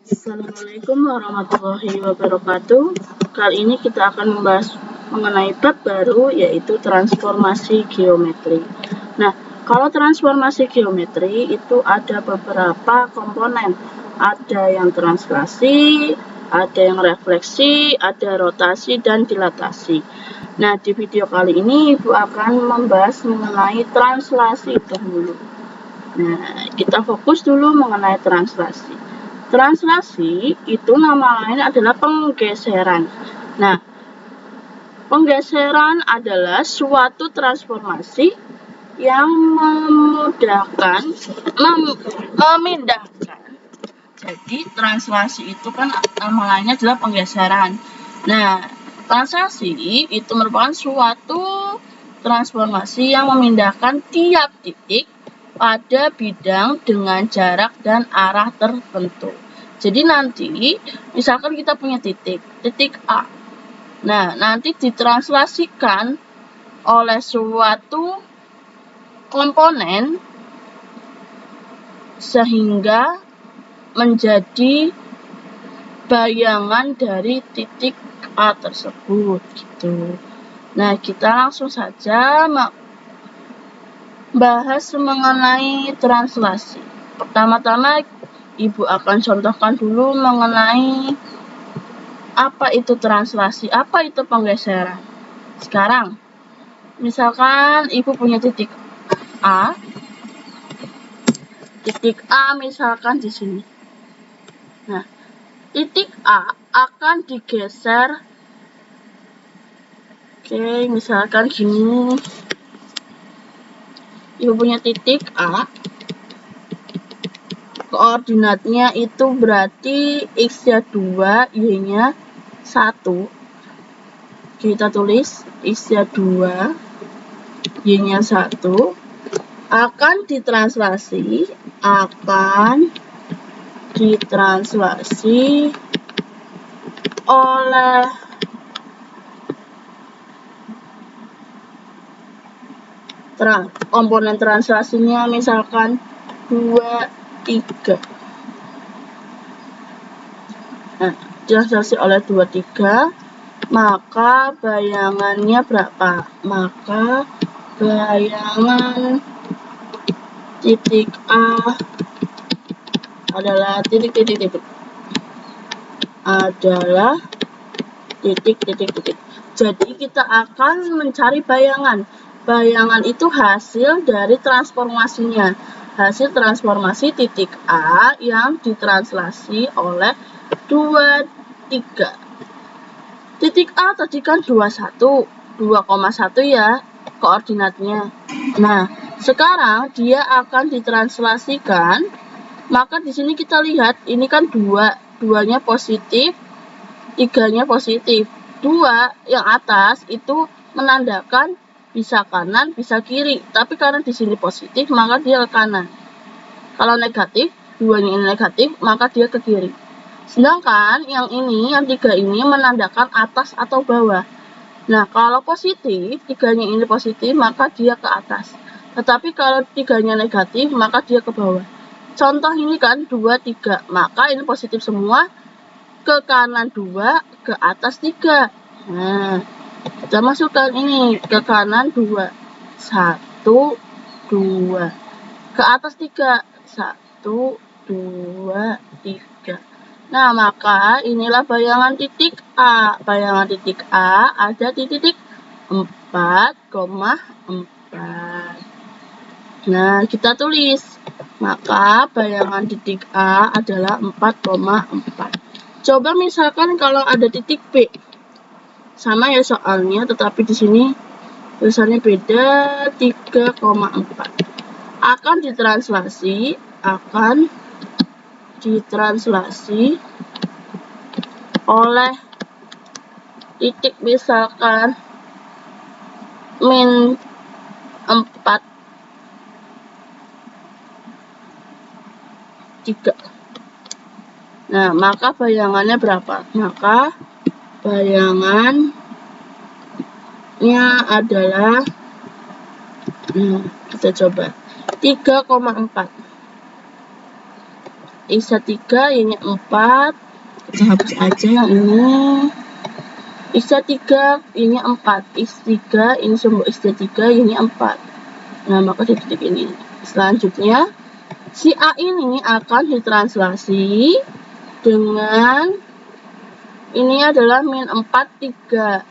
Assalamualaikum warahmatullahi wabarakatuh. Kali ini kita akan membahas mengenai bab baru, yaitu transformasi geometri. Nah, kalau transformasi geometri itu ada beberapa komponen. Ada yang translasi, ada yang refleksi, ada rotasi, dan dilatasi. Nah, di video kali ini Ibu akan membahas mengenai translasi dahulu. Nah, kita fokus dulu mengenai translasi. Translasi itu nama lain adalah penggeseran. Nah, penggeseran adalah suatu transformasi yang memindahkan. Jadi, translasi itu kan nama lainnya adalah penggeseran. Nah, translasi itu merupakan suatu transformasi yang memindahkan tiap titik pada bidang dengan jarak dan arah tertentu. Jadi nanti, misalkan kita punya titik A. Nah, nanti ditranslasikan oleh suatu komponen sehingga menjadi bayangan dari titik A tersebut gitu. Nah, kita langsung saja bahas mengenai translasi. Pertama-tama Ibu akan contohkan dulu mengenai apa itu translasi, apa itu penggeseran. Sekarang, misalkan Ibu punya titik A misalkan di sini. Nah, titik A akan digeser. Oke, misalkan gini. Ibu punya titik A. Koordinatnya itu berarti X-nya 2, Y-nya 1. Kita tulis X-nya 2, Y-nya 1. Akan ditranslasi oleh komponen translasinya misalkan 2, 3. Nah, translasi oleh 2, 3, maka bayangannya berapa? Maka bayangan titik A adalah titik. Jadi kita akan mencari bayangan. Bayangan itu hasil dari transformasinya. Hasil transformasi titik A yang ditranslasi oleh 2, 3. Titik A tadi kan 2,1 ya koordinatnya. Nah, sekarang dia akan ditranslasikan, maka di sini kita lihat ini kan 2-nya positif, 3-nya positif. 2 yang atas itu menandakan bisa kanan, bisa kiri. Tapi karena di sini positif, maka dia ke kanan. Kalau negatif, 2-nya ini negatif, maka dia ke kiri. Sedangkan yang 3 ini menandakan atas atau bawah. Nah, kalau positif, 3-nya ini positif, maka dia ke atas. Tetapi kalau 3-nya negatif, maka dia ke bawah. Contoh ini kan 2, 3, maka ini positif semua, ke kanan 2, ke atas 3. Nah, kita masukkan ini ke kanan 2, 1, 2, ke atas 3, 1, 2, 3. Nah, maka inilah bayangan titik A. Bayangan titik A ada di titik 4,4. Nah, kita tulis. Maka bayangan titik A adalah 4,4. Coba misalkan kalau ada titik B. Sama ya soalnya, tetapi di sini tulisannya beda, 3,4. Akan ditranslasi oleh titik misalkan min 4, 3. Nah, maka bayangannya berapa? Maka bayangannya adalah, kita coba 3,4. X3 Y-nya 4. Kita hapus aja yang ini. X3 Y-nya 4. X3 ini sumbu X3 Y-nya 4. Nah, maka di titik ini. Selanjutnya, si A ini akan ditranslasi dengan ini adalah min 4, 3.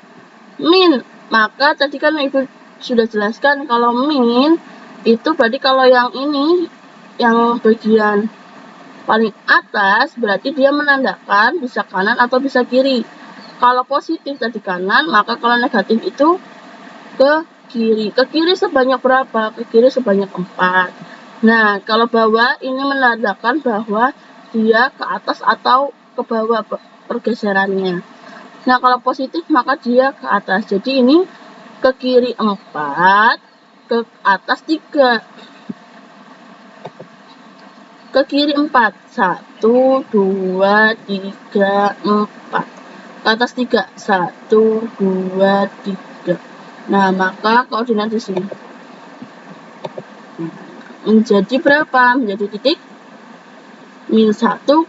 Min, maka tadi kan Ibu sudah jelaskan kalau min itu berarti kalau yang ini, yang bagian paling atas, berarti dia menandakan bisa kanan atau bisa kiri. Kalau positif tadi kanan, maka kalau negatif itu ke kiri. Ke kiri sebanyak berapa? Ke kiri sebanyak 4. Nah, kalau bawah ini menandakan bahwa dia ke atas atau ke bawah pergeserannya. Nah, kalau positif maka dia ke atas. Jadi ini ke kiri 4, ke atas 3. Ke kiri 4. 1, 2, 3, 4. Ke atas 3. 1, 2, 3. Nah, maka koordinat di sini menjadi berapa? Menjadi titik min 1,7.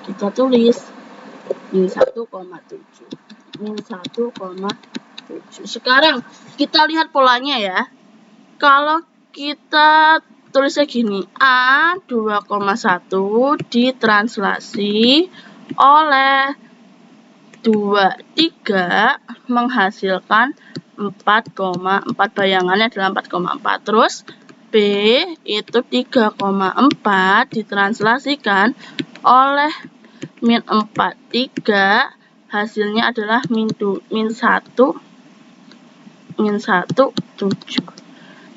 Kita tulis min 1,7. Min 1,7. Sekarang kita lihat polanya ya. Kalau kita tulisnya gini, A 2,1 ditranslasi oleh 2,3 menghasilkan 4,4. Bayangannya adalah 4,4. Terus B itu 3,4 ditranslasikan oleh min 4, 3. Hasilnya adalah min 1, 7.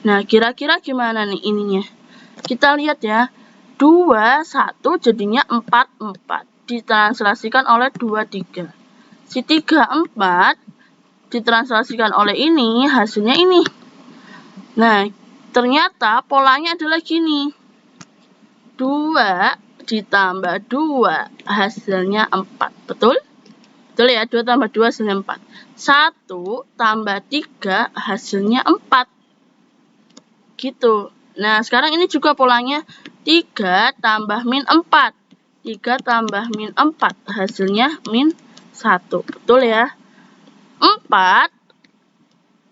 Nah, kira-kira gimana nih ininya? Kita lihat ya. 2, 1 jadinya 4, 4. Ditranslasikan oleh 2, 3. Si 3, 4 ditranslasikan oleh ini, hasilnya ini. Nah, ternyata polanya adalah gini. 2 ditambah 2 hasilnya 4. Betul? Betul ya, 2 tambah 2 hasilnya 4. 1 tambah 3 hasilnya 4. Gitu. Nah, sekarang ini juga polanya 3 tambah min 4. 3 tambah min 4 hasilnya min 1. Betul ya? 4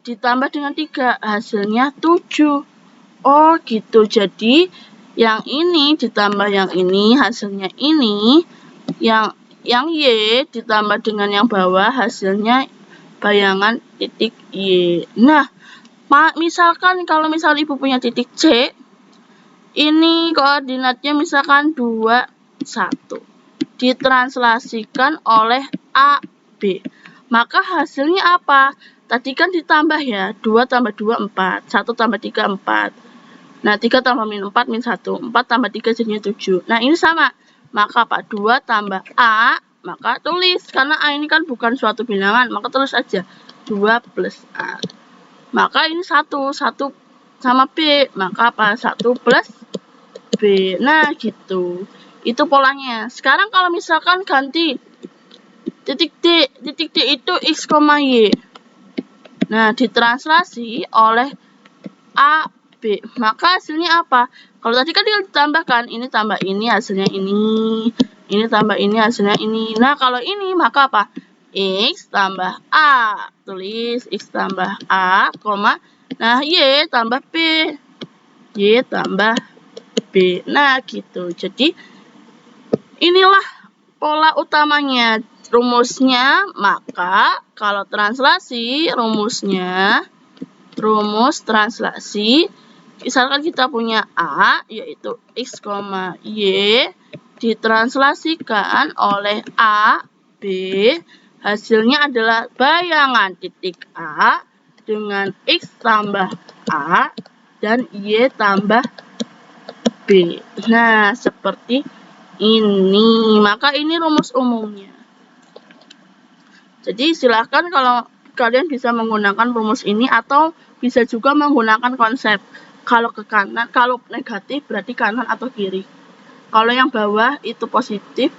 ditambah dengan 3 hasilnya 7. Oh, gitu. Jadi yang ini ditambah yang ini hasilnya ini. Yang Y ditambah dengan yang bawah hasilnya bayangan titik Y. Nah, misalkan kalau Ibu punya titik C, ini koordinatnya misalkan 2, 1. Ditranslasikan oleh AB. Maka hasilnya apa? Tadi kan ditambah ya, 2 tambah 2, 4. 1 tambah 3, 4. Nah, 3 tambah min 4, min 1. 4 tambah 3 jadinya 7. Nah, ini sama. Maka apa? 2 tambah A, maka tulis. Karena A ini kan bukan suatu bilangan, maka tulis aja. 2 plus A. Maka ini 1 sama B. Maka apa? 1 plus B. Nah, gitu. Itu polanya. Sekarang kalau misalkan ganti titik D. Titik D itu X, Y. Nah, ditranslasi oleh A, B. Maka hasilnya apa? Kalau tadi kan ditambahkan. Ini tambah ini hasilnya ini. Ini tambah ini hasilnya ini. Nah, kalau ini maka apa? X tambah A. Tulis X tambah A, nah, Y tambah B. Y tambah B. Nah, gitu. Jadi, inilah pola utamanya. Rumusnya, maka kalau translasi, rumus translasi, misalkan kita punya A, yaitu X, Y, ditranslasikan oleh A, B, hasilnya adalah bayangan titik A dengan X tambah A dan Y tambah B. Nah, seperti ini. Maka ini rumus umumnya. Jadi, silahkan kalau kalian bisa menggunakan rumus ini atau bisa juga menggunakan konsep. Kalau ke kanan, kalau negatif berarti kanan atau kiri. Kalau yang bawah itu positif.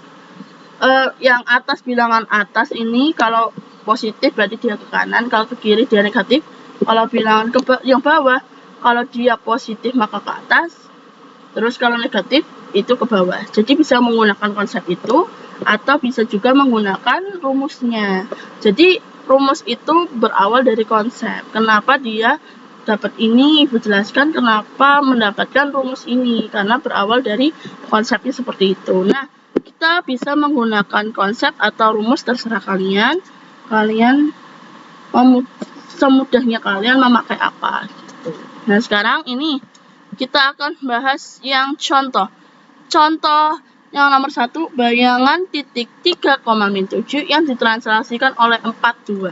Yang atas, bilangan atas ini kalau positif berarti dia ke kanan, kalau ke kiri dia negatif. Kalau bilangan yang bawah, kalau dia positif maka ke atas, Terus kalau negatif itu ke bawah. Jadi bisa menggunakan konsep itu atau bisa juga menggunakan rumusnya. Jadi rumus itu berawal dari konsep. Kenapa dia dapat ini? Ibu jelaskan kenapa mendapatkan rumus ini. Karena berawal dari konsepnya seperti itu. Nah, kita bisa menggunakan konsep atau rumus terserah kalian. Kalian semudahnya kalian memakai apa gitu. Nah, sekarang ini kita akan bahas yang contoh. Contoh yang nomor 1, bayangan titik 3,-7 yang ditranslasikan oleh 42.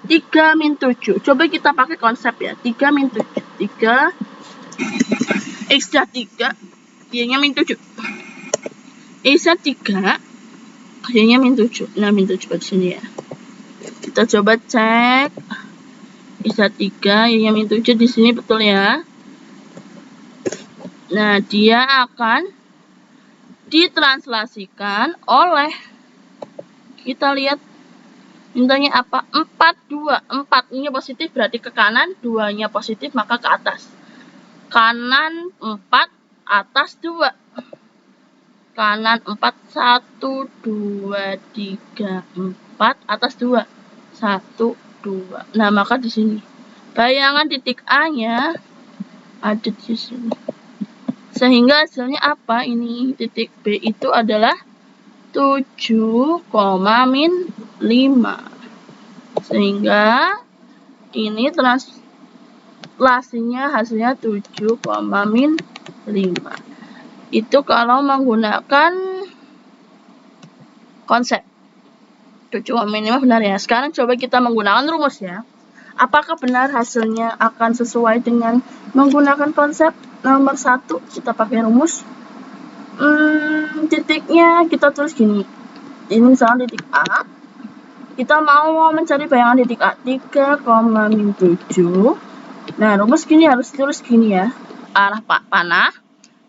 3-7. Coba kita pakai konsep ya. 3-7. 3 X-nya 3, Y-nya -7. X-nya 3, Y-nya -7. Nah, -7 di sini ya. Kita coba cek. X-nya 3, Y-nya -7 di sini betul ya. Nah, dia akan ditranslasikan oleh, kita lihat mintanya apa? 42. 4-nya positif berarti ke kanan, 2-nya positif maka ke atas. Kanan 4, atas 2. Kanan 4, 1, 2, 3, 4, atas 2. 1, 2. Nah, maka di sini bayangan titik A-nya ada di sini. Sehingga hasilnya apa? Ini titik B itu adalah 7, -5. Sehingga ini translasinya hasilnya 7, -5. Itu kalau menggunakan konsep. 7,5 benar ya. Sekarang coba kita menggunakan rumus ya. Apakah benar hasilnya akan sesuai dengan menggunakan konsep? Nomor 1 kita pakai rumus. Titiknya kita tulis gini. Ini misalnya titik A. Kita mau mencari bayangan titik A 3,-7. Nah, rumus gini harus tulis gini ya. Arah panah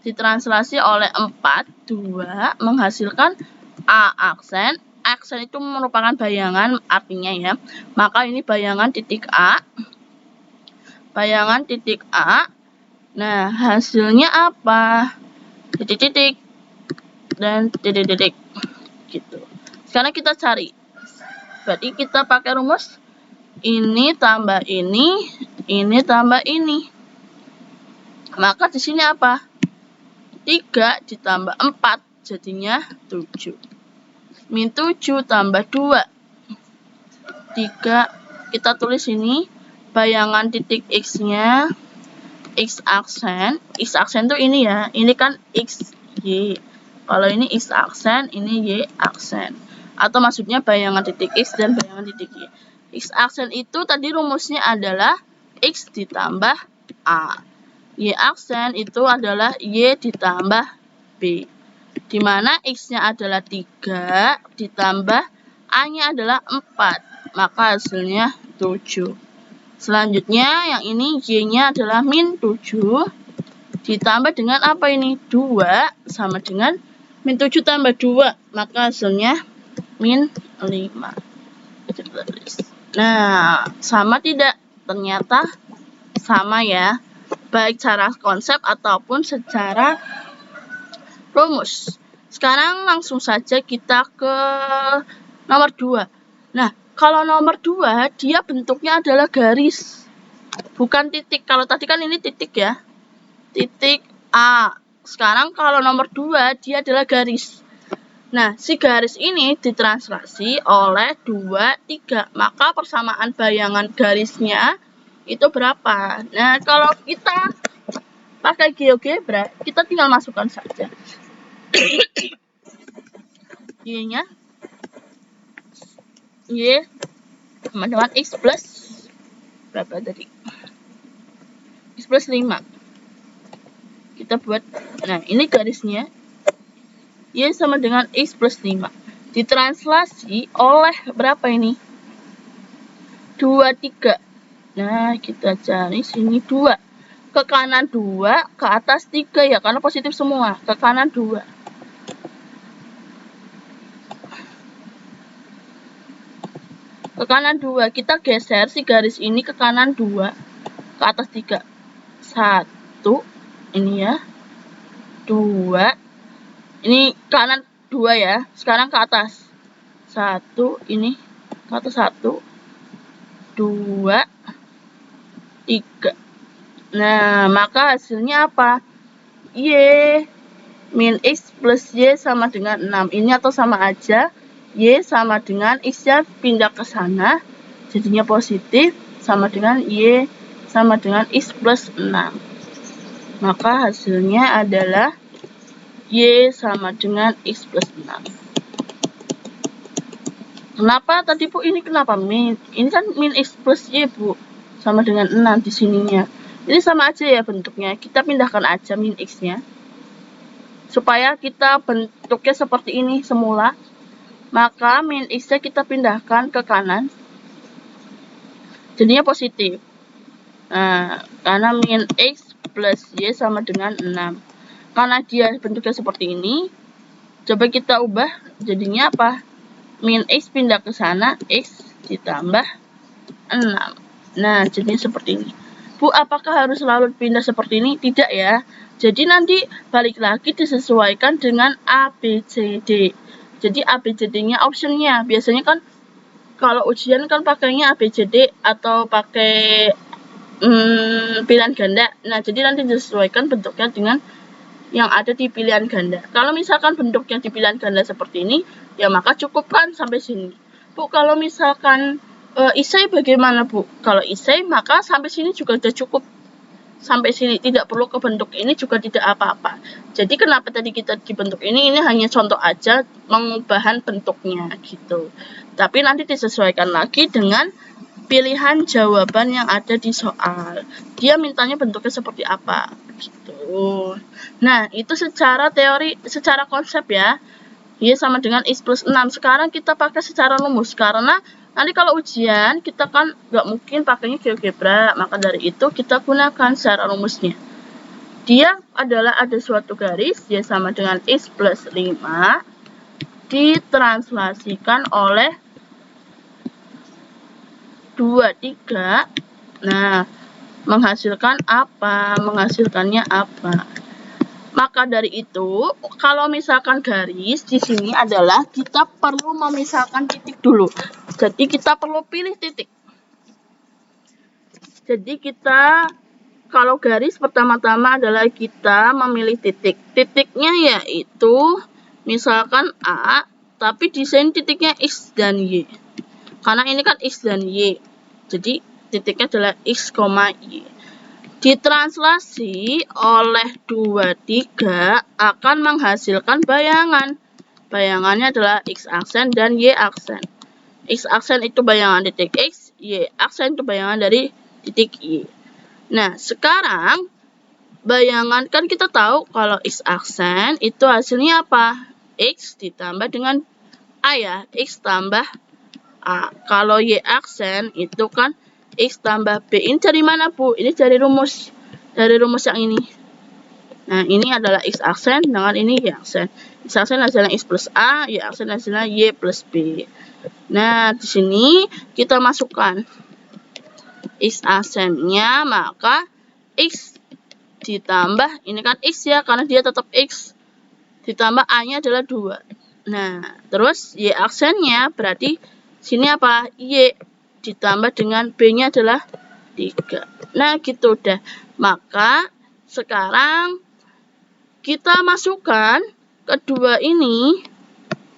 ditranslasi oleh 4, 2 menghasilkan A aksen. Aksen itu merupakan bayangan artinya ya. Maka ini bayangan titik A. Bayangan titik A. Nah, hasilnya apa? Titik-titik dan titik-titik gitu. Sekarang kita cari. Berarti kita pakai rumus ini tambah ini tambah ini. Maka di sini apa? 3 ditambah 4 jadinya 7. -7 tambah 2. 3 kita tulis ini bayangan titik X-nya X aksen. X aksen tuh ini ya. Ini kan X, Y. Kalau ini X aksen, ini Y aksen. Atau maksudnya bayangan titik X dan bayangan titik Y. X aksen itu tadi rumusnya adalah X ditambah A. Y aksen itu adalah Y ditambah B. Dimana X-nya adalah 3 ditambah A-nya adalah 4. Maka hasilnya 7. Selanjutnya yang ini Y-nya adalah -7 ditambah dengan apa ini? 2 sama dengan -7 tambah 2. Maka hasilnya -5. Nah, sama tidak? Ternyata sama ya. Baik secara konsep ataupun secara rumus. Sekarang langsung saja kita ke nomor 2. Nah, kalau nomor 2 dia bentuknya adalah garis, bukan titik. Kalau tadi kan ini titik ya, titik A. Sekarang kalau nomor 2 dia adalah garis. Nah, si garis ini ditranslasi oleh 2, 3. Maka persamaan bayangan garisnya itu berapa? Nah, kalau kita pakai GeoGebra, kita tinggal masukkan saja. Y-nya Y sama dengan X plus berapa tadi? X plus 5. Kita buat, nah ini garisnya Y sama dengan X plus 5. Ditranslasi oleh berapa ini? 2, 3. Nah, kita cari sini 2. Ke kanan 2, ke atas 3 ya, karena positif semua. Ke kanan 2. Ke kanan 2, kita geser si garis ini ke kanan 2, ke atas 3. 1, ini ya. 2. Ini kanan 2 ya. Sekarang ke atas. 1, ini ke atas 1, 2, 3. Nah, maka hasilnya apa? Y min X plus Y sama dengan 6. Ini atau sama aja. Y sama dengan X-nya pindah ke sana. Jadinya positif. Sama dengan Y sama dengan X plus 6. Maka hasilnya adalah Y sama dengan X plus 6. Kenapa tadi Bu? Ini kenapa min? Ini kan min X plus Y Bu. Sama dengan 6 di sininya. Ini sama aja ya bentuknya. Kita pindahkan aja min X-nya. Supaya kita bentuknya seperti ini semula. Maka min X-nya kita pindahkan ke kanan. Jadinya positif. Nah, karena min X plus Y sama dengan 6. Karena dia bentuknya seperti ini, coba kita ubah jadinya apa? Min X pindah ke sana, X ditambah 6. Nah, jadinya seperti ini. Bu, apakah harus selalu pindah seperti ini? Tidak ya. Jadi nanti balik lagi disesuaikan dengan ABCD. Jadi ABCD-nya optionnya. Biasanya kan kalau ujian kan pakainya ABCD atau pakai pilihan ganda. Nah, jadi nanti disesuaikan bentuknya dengan yang ada di pilihan ganda. Kalau misalkan bentuknya di pilihan ganda seperti ini, ya maka cukupkan sampai sini. Bu, kalau misalkan isai bagaimana Bu? Kalau isai maka sampai sini juga sudah cukup. Sampai sini tidak perlu ke bentuk ini juga tidak apa-apa. Jadi kenapa tadi kita dibentuk ini hanya contoh aja pengubahan bentuknya gitu. Tapi nanti disesuaikan lagi dengan pilihan jawaban yang ada di soal. Dia mintanya bentuknya seperti apa gitu. Nah, itu secara teori, secara konsep ya. Y sama dengan X plus 6. Sekarang kita pakai secara rumus. Karena nanti kalau ujian, kita kan nggak mungkin pakainya GeoGebra. Maka dari itu, kita gunakan secara rumusnya. Dia adalah ada suatu garis, Y sama dengan X plus 5. Ditranslasikan oleh 2, 3. Nah, menghasilkan apa? Menghasilkannya apa? Maka dari itu, kalau misalkan garis di sini adalah kita perlu memisahkan titik dulu. Jadi kita perlu pilih titik. Jadi kita kalau garis pertama-tama adalah kita memilih titik. Titiknya yaitu misalkan A, tapi di sini titiknya X dan Y. Karena ini kan X dan Y. Jadi titiknya adalah X, Y. Ditranslasi oleh 2, 3 akan menghasilkan bayangan. Bayangannya adalah X aksen dan Y aksen. X aksen itu bayangan titik X, Y aksen itu bayangan dari titik Y. Nah, sekarang bayangan kan kita tahu kalau X aksen itu hasilnya apa? X ditambah dengan A ya, X tambah A. Kalau Y aksen itu kan X tambah B. Ini dari mana Bu? Ini dari rumus. Dari rumus yang ini. Nah, ini adalah X aksen dengan ini Y aksen. X aksen hasilnya X plus A, Y aksen hasilnya Y plus B. Nah, di sini kita masukkan X aksennya, maka X ditambah, ini kan X ya, karena dia tetap X. Ditambah A-nya adalah 2. Nah, terus Y aksennya berarti sini apa? Y ditambah dengan B-nya adalah 3. Nah, gitu udah. Maka, sekarang kita masukkan kedua ini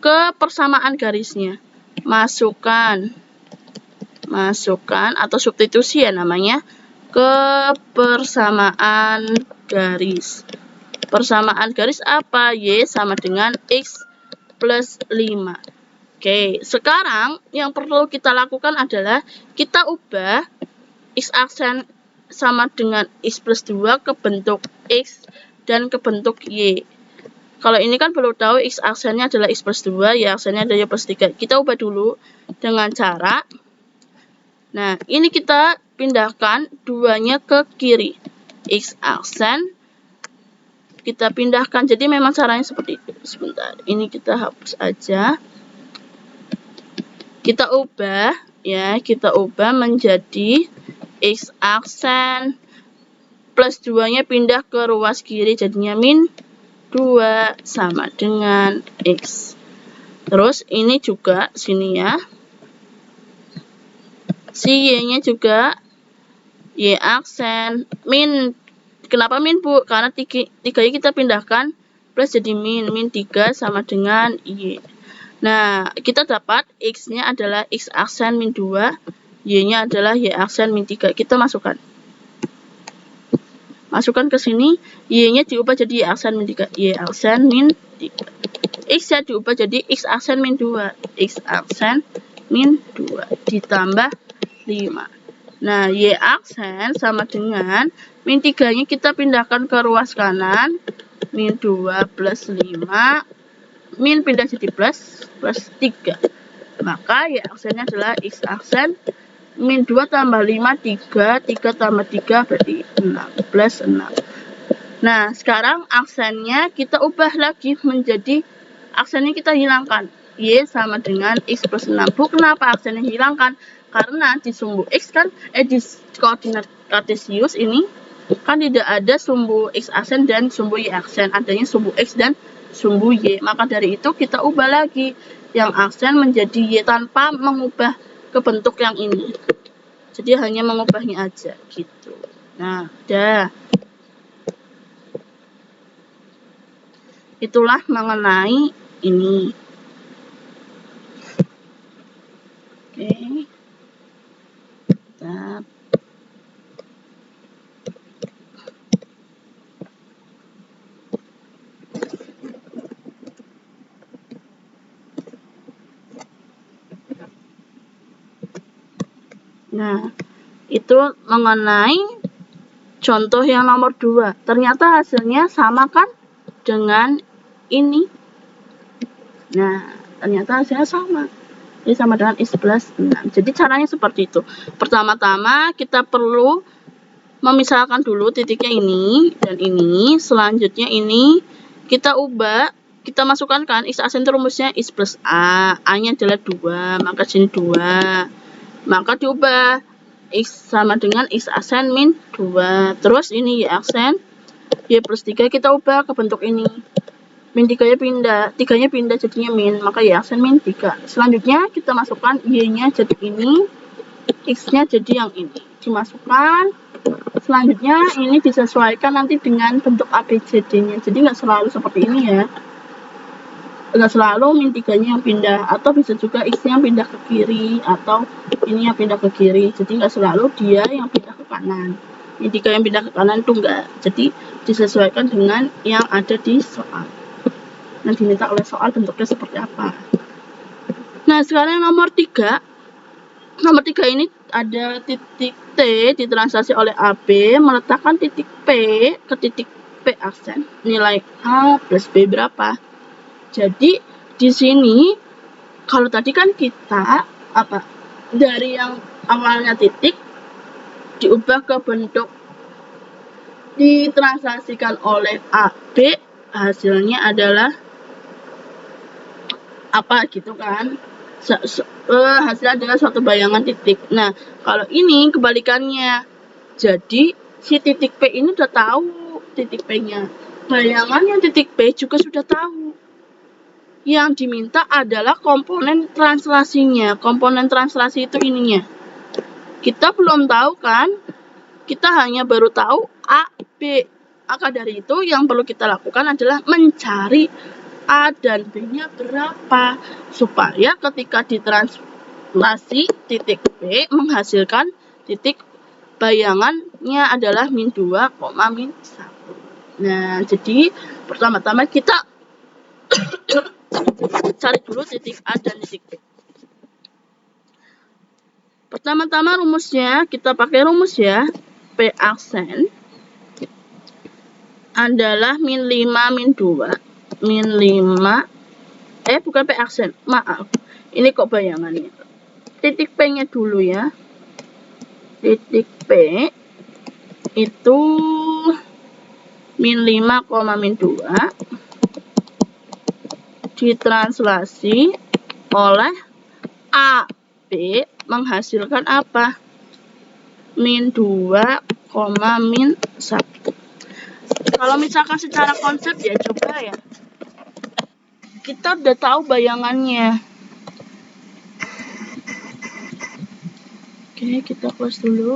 ke persamaan garisnya. Masukkan atau substitusi ya namanya, ke persamaan garis. Persamaan garis apa? Y sama dengan X plus 5. Oke, sekarang yang perlu kita lakukan adalah kita ubah X aksen sama dengan X plus 2 ke bentuk X dan ke bentuk Y. Kalau ini kan perlu tahu X aksennya adalah X plus 2, Y aksennya adalah Y plus 3. Kita ubah dulu dengan cara, nah ini kita pindahkan duanya ke kiri. X aksen kita pindahkan, jadi memang caranya seperti itu. Sebentar, ini kita hapus aja. Kita ubah ya, kita ubah menjadi X aksen plus 2-nya pindah ke ruas kiri, jadinya min 2 sama dengan X. Terus ini juga sini ya. Si Y-nya juga Y aksen min. Kenapa min, Bu? Karena 3-nya kita pindahkan plus jadi min. Min 3 sama dengan Y. Nah, kita dapat X-nya adalah X aksen min 2, Y-nya adalah Y aksen min 3. Kita masukkan. Masukkan ke sini, Y-nya diubah jadi Y aksen min 3. Y aksen min 3. X-nya diubah jadi X aksen min 2. X aksen min 2 ditambah 5. Nah, Y aksen sama dengan min 3-nya kita pindahkan ke ruas kanan. Min 2 plus 5. Min pindah jadi plus 3. Maka Y aksennya adalah X aksen min 2 tambah 5, 3. 3 tambah 3 berarti 6 plus 6. Nah, sekarang aksennya kita ubah lagi menjadi, aksennya kita hilangkan. Y sama dengan X plus 6. Bu, kenapa aksennya hilangkan? Karena di sumbu X kan, di koordinat kartesius ini kan tidak ada sumbu X aksen dan sumbu Y aksen. Adanya sumbu X dan sumbu Y. Maka dari itu kita ubah lagi yang aksen menjadi Y tanpa mengubah ke bentuk yang ini. Jadi hanya mengubahnya aja gitu. Nah, udah. Itulah mengenai ini. Oke. Nah, itu mengenai contoh yang nomor 2. Ternyata hasilnya sama kan dengan ini. Nah, ternyata hasilnya sama. Ini sama dengan X plus 6. Jadi caranya seperti itu. Pertama-tama kita perlu memisahkan dulu titiknya ini dan ini. Selanjutnya ini kita ubah, kita masukkan kan X aksen rumusnya X plus A. A-nya adalah 2, maka sini 2. Maka diubah X sama dengan X aksen min 2. Terus ini Y aksen Y plus 3 kita ubah ke bentuk ini. Min 3-nya pindah, 3-nya pindah jadinya min, maka Y aksen min 3. Selanjutnya kita masukkan Y-nya jadi ini, X-nya jadi yang ini. Dimasukkan. Selanjutnya ini disesuaikan nanti dengan bentuk ABCD-nya. Jadi nggak selalu seperti ini ya. Nggak selalu min 3-nya yang pindah, atau bisa juga X-nya yang pindah ke kiri, atau ini yang pindah ke kiri. Jadi nggak selalu dia yang pindah ke kanan. Min 3 yang pindah ke kanan itu enggak. Jadi disesuaikan dengan yang ada di soal. Yang diminta oleh soal bentuknya seperti apa. Nah, sekarang nomor 3. Nomor 3 ini ada titik T ditranslasi oleh AB, meletakkan titik P ke titik P aksen. Nilai A plus B berapa? Jadi di sini kalau tadi kan kita dari yang awalnya titik diubah ke bentuk ditranslasikan oleh AB, hasilnya adalah apa gitu kan, hasilnya adalah suatu bayangan titik. Nah, kalau ini kebalikannya, jadi si titik P ini udah tahu titik P-nya, bayangannya titik P juga sudah tahu. Yang diminta adalah komponen translasinya. Komponen translasi itu ininya. Kita belum tahu kan? Kita hanya baru tahu A, B. Maka dari itu yang perlu kita lakukan adalah mencari A dan B-nya berapa. Supaya ketika ditranslasi titik B menghasilkan titik bayangannya adalah min 2, min 1. Nah, jadi pertama-tama kita cari dulu titik A dan titik B. Pertama-tama rumusnya, kita pakai rumus ya. P aksen adalah min 5 min 2. Min 5, bukan P aksen, maaf. Ini kok bayangannya. Titik P-nya dulu ya. Titik P itu min 5, min 2. Ditranslasi oleh AB menghasilkan apa? Min 2, min 1. Kalau misalkan secara konsep ya coba ya. Kita udah tahu bayangannya. Oke, kita close dulu.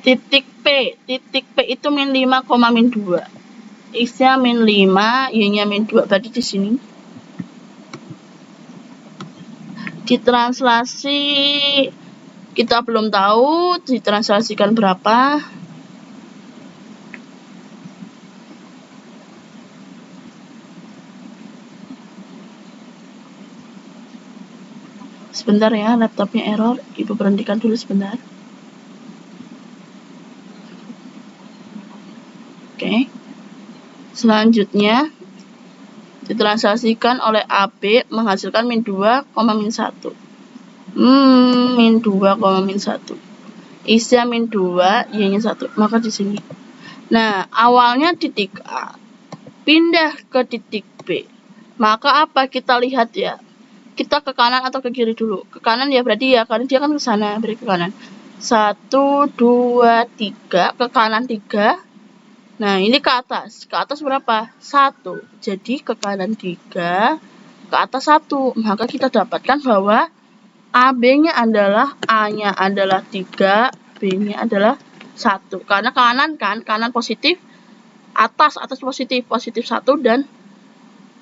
Titik P itu min 5, min 2. X-nya min 5, Y-nya min 2. Berarti di sini. Ditranslasi, kita belum tahu ditranslasikan berapa. Sebentar ya, laptopnya error. Ibu berhentikan dulu sebentar. Oke. Selanjutnya, ditranslasikan oleh AB menghasilkan min 2, min 1. Min 2, min 1. X-nya min 2, Y-nya 1. Maka di sini. Nah, awalnya titik A. Pindah ke titik B. Maka apa? Kita lihat ya. Kita ke kanan atau ke kiri dulu. Ke kanan ya berarti ya, karena dia kan ke sana, berarti ke kanan. 1, 2, 3, ke kanan 3. Nah, ini ke atas. Ke atas berapa? 1. Jadi ke kanan 3, ke atas 1. Maka kita dapatkan bahwa AB-nya adalah, A-nya adalah 3, B-nya adalah 1. Karena kanan kan, kanan positif, atas positif, positif 1 dan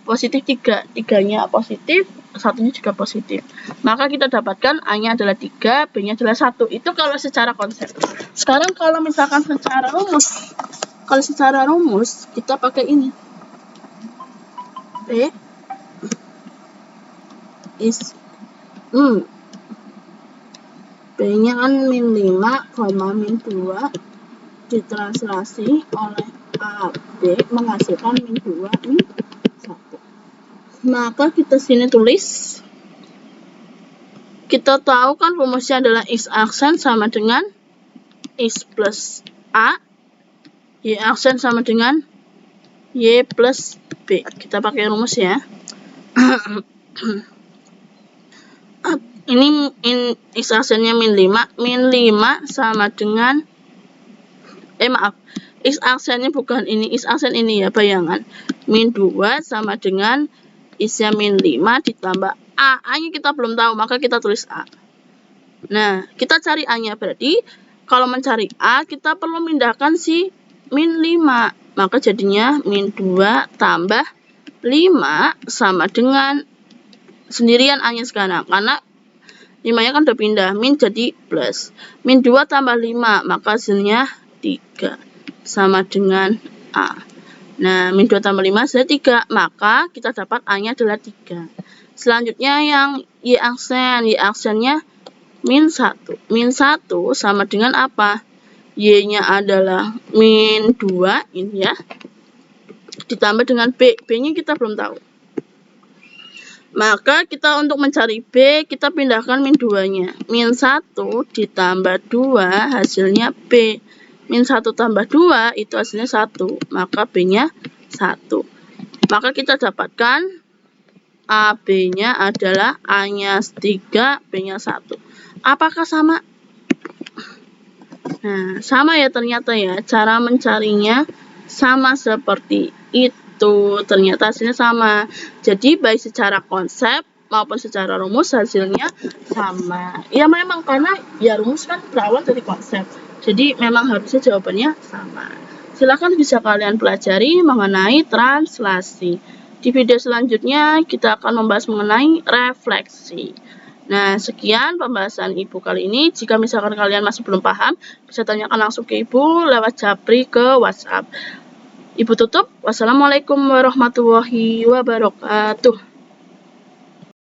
positif 3. 3-nya positif, 1-nya juga positif. Maka kita dapatkan A-nya adalah 3, B-nya adalah 1. Itu kalau secara konsep. Sekarang kalau misalkan secara rumus, kita pakai ini. B is B-nya kan min 5, min 2 ditranslasi oleh AB menghasilkan min 2, min 1. Maka kita sini tulis, kita tahu kan rumusnya adalah X aksen sama dengan X plus A, Y aksen sama dengan Y plus B. Kita pakai rumus ya. Ini X aksennya min 5. Min 5 sama dengan X aksennya bukan ini, X aksen ini ya, bayangan. Min 2 sama dengan X-nya min 5 ditambah A. A-nya kita belum tahu, maka kita tulis A. Nah, kita cari A-nya. Berarti kalau mencari A, kita perlu memindahkan si min 5. Maka jadinya min 2 tambah 5 sama dengan sendirian A-nya sekarang. Karena 5-nya kan udah pindah, min jadi plus. Min 2 tambah 5, maka hasilnya 3. Sama dengan A. Nah, min 2 tambah 5 hasilnya 3. Maka kita dapat A-nya adalah 3. Selanjutnya yang Y aksen. Y aksennya min 1. Min 1 sama dengan apa? Y-nya adalah min 2, ini ya. Ditambah dengan B. B-nya kita belum tahu. Maka kita untuk mencari B, kita pindahkan min 2-nya. Min 1 ditambah 2 hasilnya B. Min 1 tambah 2 itu hasilnya 1. Maka B-nya 1. Maka kita dapatkan AB-nya adalah A-nya 3, B-nya 1. Apakah sama? Nah, sama ya ternyata ya. Cara mencarinya sama seperti itu. Ternyata hasilnya sama. Jadi baik secara konsep maupun secara rumus hasilnya sama. Ya memang karena ya rumus kan berawal dari konsep. Jadi memang harusnya jawabannya sama. Silakan bisa kalian pelajari mengenai translasi. Di video selanjutnya kita akan membahas mengenai refleksi. Nah, sekian pembahasan Ibu kali ini. Jika misalkan kalian masih belum paham, bisa tanyakan langsung ke Ibu lewat Japri ke WhatsApp. Ibu tutup. Wassalamualaikum warahmatullahi wabarakatuh.